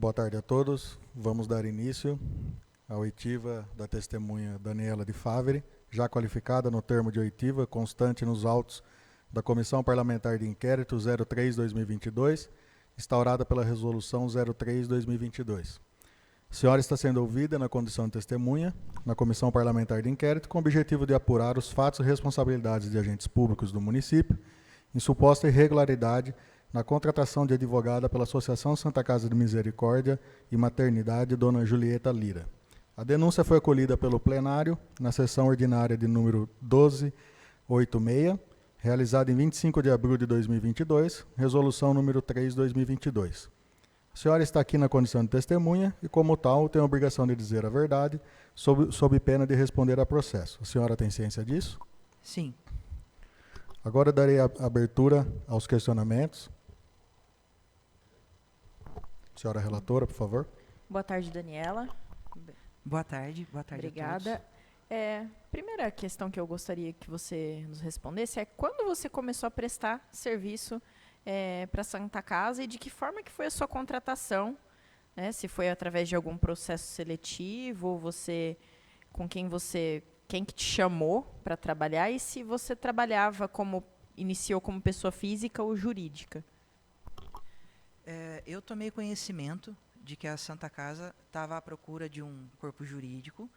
Boa tarde a todos. Vamos dar início à oitiva da testemunha Daniela de Favre, já qualificada no termo de oitiva constante nos autos da Comissão Parlamentar de Inquérito 03-2022, instaurada pela Resolução 03-2022. A senhora está sendo ouvida na condição de testemunha na Comissão Parlamentar de Inquérito com o objetivo de apurar os fatos e responsabilidades de agentes públicos do município em suposta irregularidade na contratação de advogada pela Associação Santa Casa de Misericórdia e Maternidade Dona Julieta Lira. A denúncia foi acolhida pelo plenário na sessão ordinária de número 1286, realizada em 25 de abril de 2022, resolução número 3/2022. A senhora está aqui na condição de testemunha e, como tal, tem a obrigação de dizer a verdade, sob pena de responder a processo. A senhora tem ciência disso? Sim. Agora darei a abertura aos questionamentos. Senhora relatora, por favor. Boa tarde, Daniela. Boa tarde a Obrigada. todos. Primeira questão que eu gostaria que você nos respondesse é quando você começou a prestar serviço para a Santa Casa e de que forma que foi a sua contratação, né? Se foi através de algum processo seletivo, ou quem que te chamou para trabalhar e se você iniciou como pessoa física ou jurídica. Eu tomei conhecimento de que a Santa Casa estava à procura de um corpo jurídico.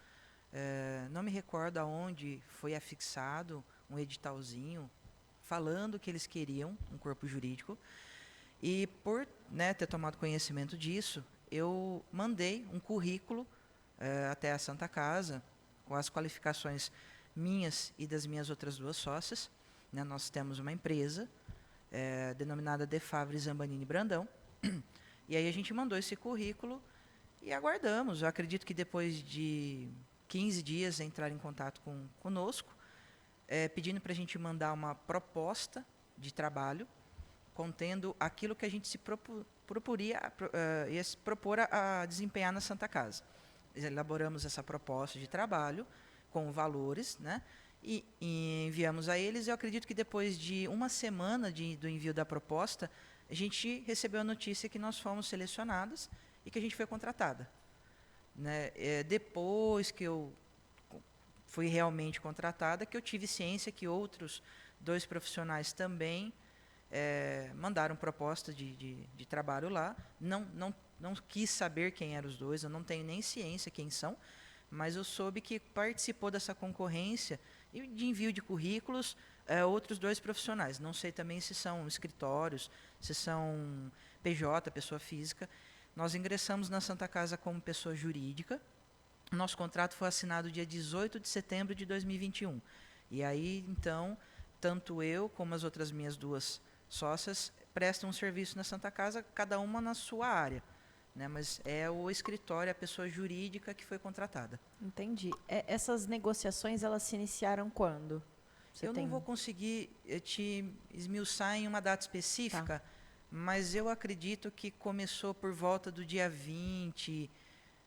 Não me recordo aonde foi afixado um editalzinho falando que eles queriam um corpo jurídico. E por ter tomado conhecimento disso, eu mandei um currículo até a Santa Casa com as qualificações minhas e das minhas outras duas sócias. Nós temos uma empresa denominada De Favre Zambanini Brandão. E aí a gente mandou esse currículo e aguardamos. Eu acredito que depois de 15 dias entraram em contato conosco, pedindo para a gente mandar uma proposta de trabalho contendo aquilo que a gente se ia se propor a desempenhar na Santa Casa. Elaboramos essa proposta de trabalho com valores, e enviamos a eles. Eu acredito que depois de uma semana do envio da proposta, a gente recebeu a notícia que nós fomos selecionadas e que a gente foi contratada. Depois que eu fui realmente contratada, que eu tive ciência que outros 2 profissionais também mandaram proposta de trabalho lá. Não quis saber quem eram os 2, eu não tenho nem ciência quem são, mas eu soube que participou dessa concorrência e de envio de currículos outros 2 profissionais. Não sei também se são escritórios, se são PJ, pessoa física. Nós ingressamos na Santa Casa como pessoa jurídica. Nosso contrato foi assinado dia 18 de setembro de 2021. E aí, então, tanto eu como as outras minhas 2 sócias prestam um serviço na Santa Casa, cada uma na sua área. Mas é o escritório, a pessoa jurídica que foi contratada. Entendi. Essas negociações, elas se iniciaram quando? Não vou conseguir te esmiuçar em uma data específica, mas eu acredito que começou por volta do dia 20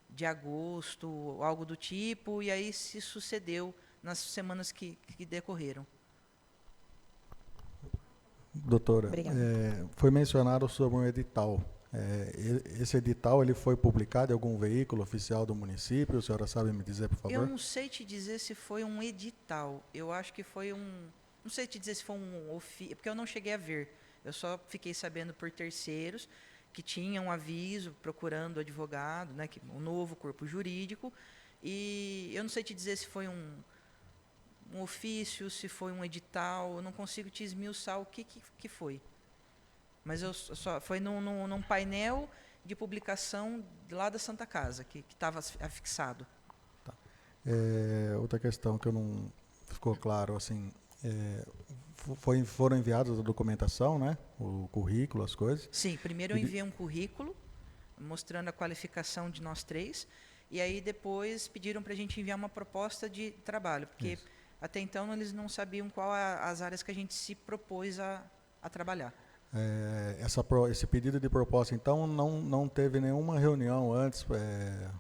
de agosto, algo do tipo, e aí se sucedeu nas semanas que decorreram. Doutora, foi mencionado sobre um edital. Esse edital ele foi publicado em algum veículo oficial do município? A senhora sabe me dizer, por favor? Eu não sei te dizer se foi um edital. Eu acho que foi não sei te dizer se foi porque eu não cheguei a ver. Eu só fiquei sabendo por terceiros que tinha um aviso procurando advogado, um novo corpo jurídico. E eu não sei te dizer se foi um ofício, se foi um edital. Eu não consigo te esmiuçar o que foi. Mas foi num painel de publicação lá da Santa Casa, que estava afixado. Tá. Outra questão que eu não ficou claro, assim, foram enviadas a documentação, o currículo, as coisas? Sim, primeiro eu enviei um currículo mostrando a qualificação de nós 3, e aí depois pediram para a gente enviar uma proposta de trabalho, porque até então eles não sabiam qual as áreas que a gente se propôs a trabalhar. Esse pedido de proposta, então, não teve nenhuma reunião antes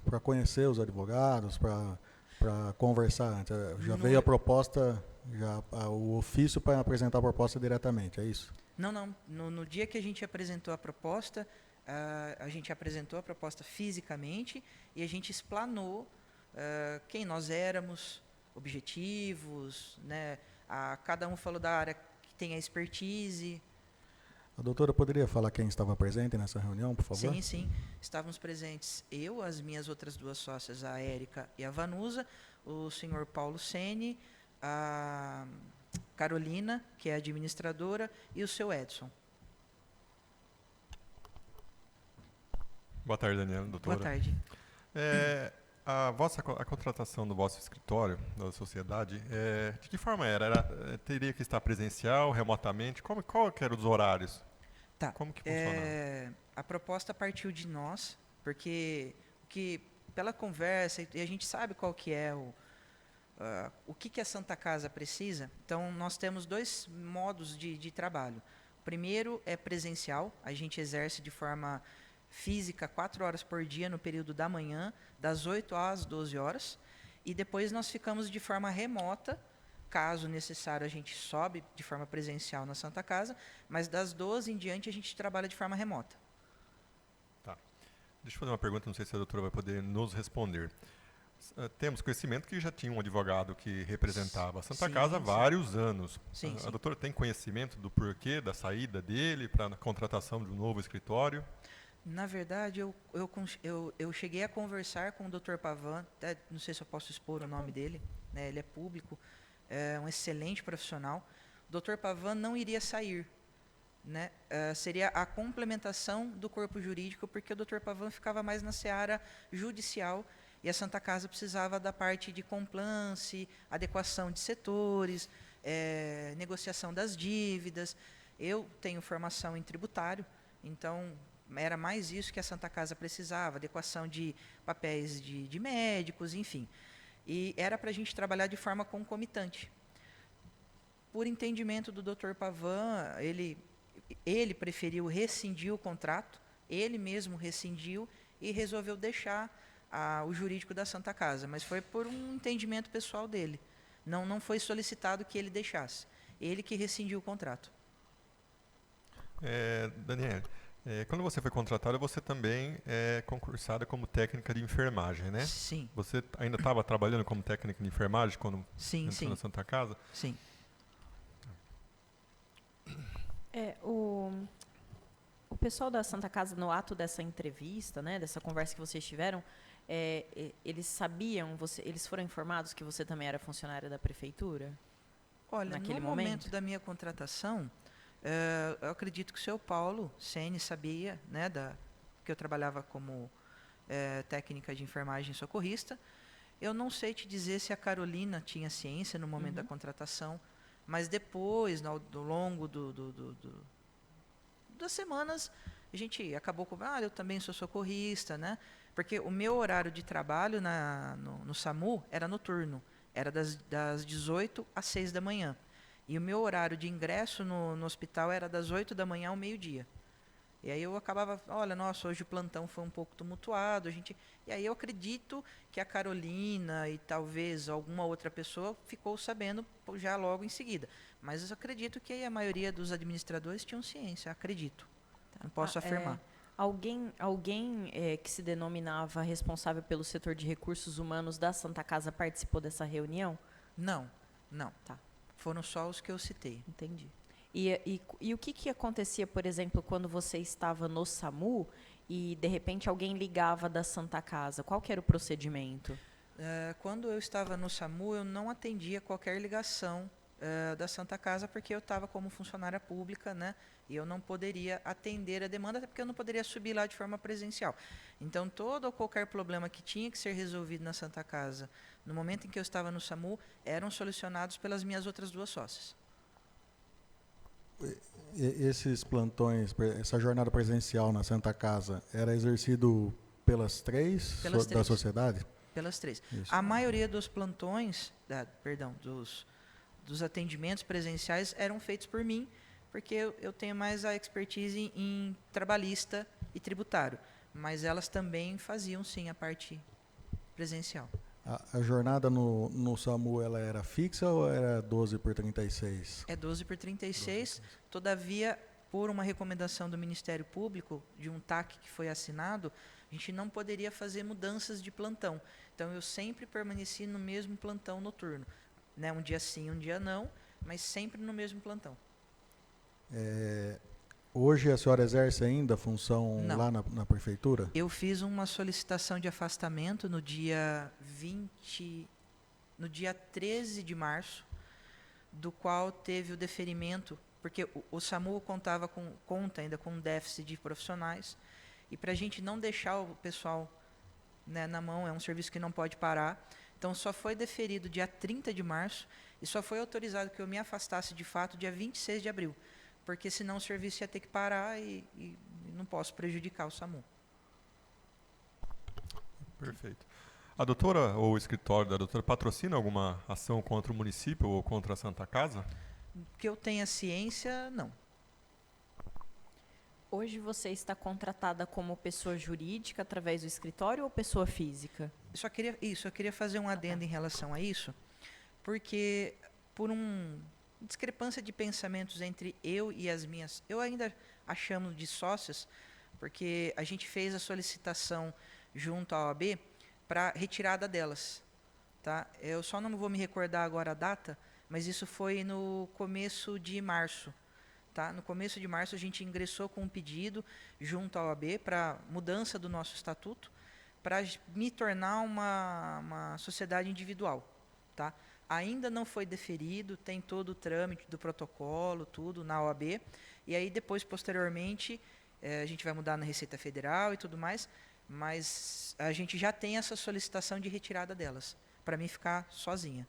para conhecer os advogados, para conversar antes? Já veio a proposta, o ofício para apresentar a proposta diretamente, é isso? Não. No dia que a gente apresentou a proposta, a gente apresentou a proposta fisicamente e a gente explanou quem nós éramos, objetivos, né? Cada um falou da área que tem a expertise. A doutora poderia falar quem estava presente nessa reunião, por favor? Sim, sim. Estávamos presentes eu, as minhas outras duas sócias, a Érica e a Vanusa, o senhor Paulo Sene, a Carolina, que é administradora, e o seu Edson. Boa tarde, Daniela, doutora. Boa tarde. A contratação do vosso escritório, da sociedade, de que forma teria que estar presencial, remotamente? Qual que eram os horários? Tá. Como que funcionava? A proposta partiu de nós, porque pela conversa, e a gente sabe qual que é o que a Santa Casa precisa. Então, nós temos dois modos de trabalho. O primeiro é presencial, a gente exerce de forma física 4 horas por dia no período da manhã, das 8 às 12 horas, e depois nós ficamos de forma remota, caso necessário a gente sobe de forma presencial na Santa Casa, mas das 12 em diante a gente trabalha de forma remota. Tá. Deixa eu fazer uma pergunta, não sei se a doutora vai poder nos responder. Temos conhecimento que já tinha um advogado que representava a Santa Casa há vários anos. Sim, A sim. doutora tem conhecimento do porquê da saída dele para a contratação de um novo escritório? Na verdade, eu cheguei a conversar com o Dr. Pavan, até não sei se eu posso expor o nome dele, né, ele é público, é um excelente profissional. O Dr. Pavan não iria sair, né, seria a complementação do corpo jurídico, porque o Dr. Pavan ficava mais na seara judicial e a Santa Casa precisava da parte de compliance, adequação de setores, negociação das dívidas. Eu tenho formação em tributário, então era mais isso que a Santa Casa precisava, adequação de papéis de médicos, enfim. E era para a gente trabalhar de forma concomitante. Por entendimento do Dr. Pavan, ele preferiu rescindir o contrato, ele mesmo rescindiu e resolveu deixar o jurídico da Santa Casa, mas foi por um entendimento pessoal dele. Não foi solicitado que ele deixasse. Ele que rescindiu o contrato. Daniela, quando você foi contratada, você também é concursada como técnica de enfermagem, né? Sim. Você ainda estava trabalhando como técnica de enfermagem quando entrou na Santa Casa? Sim. O pessoal da Santa Casa, no ato dessa entrevista, né, dessa conversa que vocês tiveram, eles sabiam, eles foram informados que você também era funcionária da prefeitura? Olha, naquele no momento da minha contratação, eu acredito que o seu Paulo Sene sabia, né, que eu trabalhava como técnica de enfermagem socorrista. Eu não sei te dizer se a Carolina tinha ciência no momento da contratação, mas depois, ao longo das semanas, a gente acabou com, eu também sou socorrista, né? Porque o meu horário de trabalho no SAMU era noturno, era das 18 às 6 da manhã. E o meu horário de ingresso no hospital era das 8 da manhã ao meio-dia. E aí eu acabava, nossa, hoje o plantão foi um pouco tumultuado. E aí eu acredito que a Carolina e talvez alguma outra pessoa ficou sabendo já logo em seguida. Mas eu acredito que a maioria dos administradores tinham ciência, acredito. Não posso afirmar. Alguém que se denominava responsável pelo setor de recursos humanos da Santa Casa participou dessa reunião? Não. Tá. Foram só os que eu citei. Entendi. E o que acontecia, por exemplo, quando você estava no SAMU e, de repente, alguém ligava da Santa Casa? Qual que era o procedimento? Quando eu estava no SAMU, eu não atendia qualquer ligação da Santa Casa, porque eu estava como funcionária pública, né? E eu não poderia atender a demanda, até porque eu não poderia subir lá de forma presencial. Então, todo ou qualquer problema que tinha que ser resolvido na Santa Casa, no momento em que eu estava no SAMU, eram solucionados pelas minhas outras duas sócias. Esses plantões, essa jornada presencial na Santa Casa, era exercido pelas três da sociedade? Pelas três. Isso. A maioria dos plantões, dos atendimentos presenciais eram feitos por mim, porque eu tenho mais a expertise em trabalhista e tributário. Mas elas também faziam, sim, a parte presencial. A jornada no SAMU, ela era fixa ou era 12 por 36? É 12 por 36, todavia por uma recomendação do Ministério Público, de um TAC que foi assinado, a gente não poderia fazer mudanças de plantão. Então, eu sempre permaneci no mesmo plantão noturno. Né? Um dia sim, um dia não, mas sempre no mesmo plantão. Hoje a senhora exerce ainda a função Não. lá na prefeitura? Eu fiz uma solicitação de afastamento no dia 13 de março, do qual teve o deferimento, porque o SAMU conta ainda com um déficit de profissionais, e para a gente não deixar o pessoal, né, na mão, é um serviço que não pode parar, então só foi deferido dia 30 de março, e só foi autorizado que eu me afastasse de fato dia 26 de abril, porque senão o serviço ia ter que parar e não posso prejudicar o SAMU. Perfeito. A doutora ou o escritório da doutora patrocina alguma ação contra o município ou contra a Santa Casa? Que eu tenha ciência, não. Hoje você está contratada como pessoa jurídica através do escritório ou pessoa física? Eu queria fazer um adendo em relação a isso, porque por uma discrepância de pensamentos entre eu e eu ainda a chamo de sócias, porque a gente fez a solicitação junto à OAB para retirada delas. Tá? Eu só não vou me recordar agora a data, mas isso foi no começo de março. Tá? No começo de março a gente ingressou com um pedido junto à OAB para mudança do nosso estatuto, para me tornar uma sociedade individual. Tá? Ainda não foi deferido, tem todo o trâmite do protocolo, tudo na OAB, e aí depois, posteriormente, a gente vai mudar na Receita Federal e tudo mais, mas a gente já tem essa solicitação de retirada delas, para mim ficar sozinha.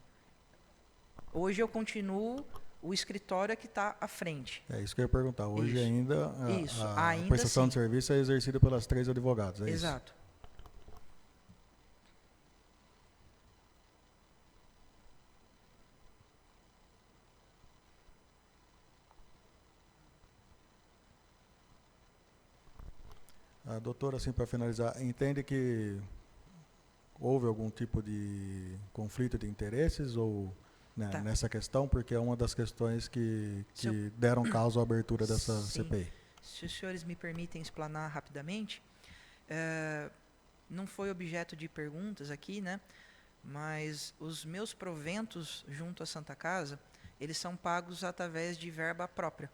Hoje eu continuo, o escritório é que está à frente. É isso que eu ia perguntar. Hoje Isso. ainda Isso, a ainda prestação sim. de serviço é exercida pelas 3 advogadas, é Exato. isso? A doutora, assim, para finalizar, entende que houve algum tipo de conflito de interesses ou né, Tá. nessa questão? Porque é uma das questões que Se eu- deram causa à abertura dessa Sim. CPI. Se os senhores me permitem explanar rapidamente, não foi objeto de perguntas aqui, né? Mas os meus proventos junto à Santa Casa, eles são pagos através de verba própria,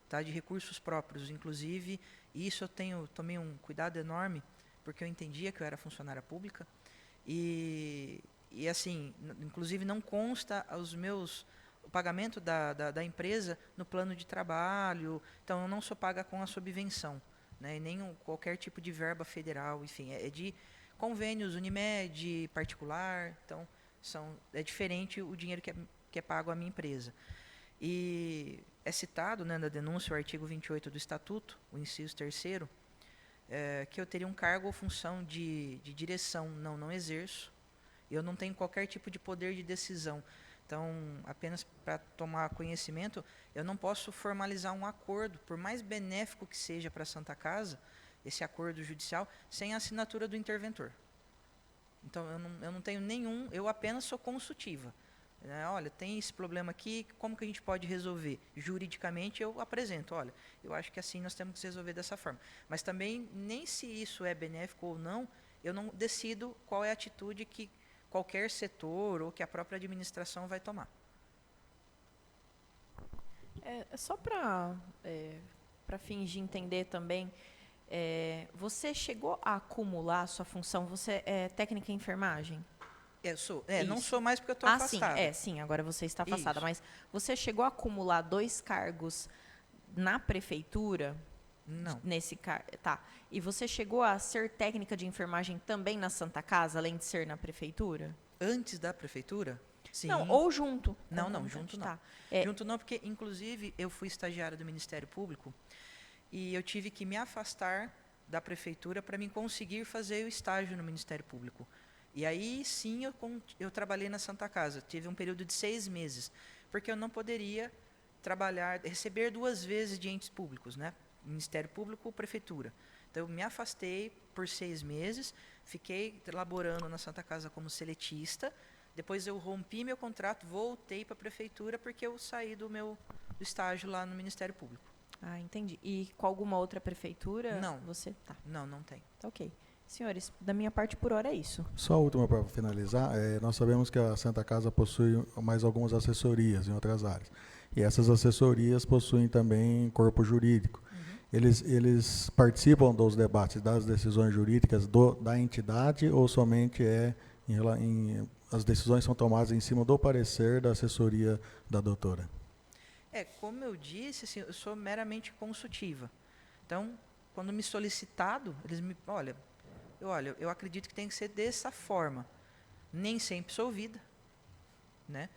tá? De recursos próprios. Inclusive, isso eu tomei um cuidado enorme, porque eu entendia que eu era funcionária pública, e assim, inclusive não consta o pagamento da empresa no plano de trabalho, então eu não sou paga com a subvenção, né, e nem qualquer tipo de verba federal, enfim, é de convênios Unimed, particular, então é diferente o dinheiro que é pago à minha empresa. E é citado, né, na denúncia o artigo 28 do Estatuto, o inciso 3º, que eu teria um cargo ou função de direção, não exerço, eu não tenho qualquer tipo de poder de decisão. Então, apenas para tomar conhecimento, eu não posso formalizar um acordo, por mais benéfico que seja para a Santa Casa, esse acordo judicial, sem a assinatura do interventor. Então, eu não tenho nenhum, eu apenas sou consultiva. Olha, tem esse problema aqui, como que a gente pode resolver? Juridicamente, eu apresento, olha, eu acho que assim nós temos que resolver dessa forma. Mas também, nem se isso é benéfico ou não, eu não decido qual é a atitude que qualquer setor ou que a própria administração vai tomar. Só para fins de entender também, você chegou a acumular a sua função? Você é técnica em enfermagem? Eu sou. Isso. Não sou mais porque eu estou afastada. Sim, agora você está afastada. Isso. Mas você chegou a acumular 2 cargos na prefeitura? Não. Tá. E você chegou a ser técnica de enfermagem também na Santa Casa, além de ser na prefeitura? Antes da prefeitura? Sim. Não, ou junto. Não, concomitante, junto não. tá. Junto não, porque, inclusive, eu fui estagiária do Ministério Público e eu tive que me afastar da prefeitura para mim conseguir fazer o estágio no Ministério Público. E aí, sim, eu trabalhei na Santa Casa. Tive um período de 6 meses, porque eu não poderia receber 2 vezes de entes públicos, né? Ministério Público ou Prefeitura. Então, eu me afastei por 6 meses, fiquei laborando na Santa Casa como seletista, depois eu rompi meu contrato, voltei para a Prefeitura, porque eu saí do estágio lá no Ministério Público. Ah, entendi. E com alguma outra prefeitura? Não. Você tá. Não tem. Tá ok. Senhores, da minha parte por hora é isso. Só a última para finalizar. Nós sabemos que a Santa Casa possui mais algumas assessorias em outras áreas. E essas assessorias possuem também corpo jurídico. Eles participam dos debates, das decisões jurídicas da entidade ou somente as decisões são tomadas em cima do parecer da assessoria da doutora? Como eu disse, assim, eu sou meramente consultiva. Então, quando me solicitado, eles me... Olha, eu acredito que tem que ser dessa forma. Nem sempre sou ouvida, né?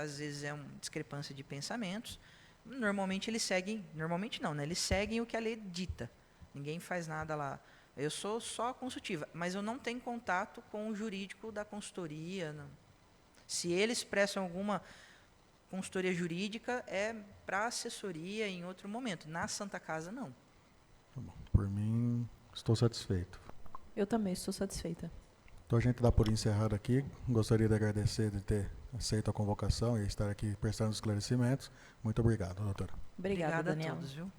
Às vezes é uma discrepância de pensamentos. Normalmente eles seguem... Normalmente não, né? Eles seguem o que a lei dita. Ninguém faz nada lá. Eu sou só consultiva, mas eu não tenho contato com o jurídico da consultoria. Não. Se eles prestam alguma consultoria jurídica, é para assessoria em outro momento. Na Santa Casa, não. Tá bom. Por mim, estou satisfeito. Eu também estou satisfeita. Então a gente dá por encerrado aqui. Gostaria de agradecer de ter aceito a convocação e estar aqui prestando esclarecimentos. Muito obrigado, doutora. Obrigada, Obrigada Daniela. a todos, viu?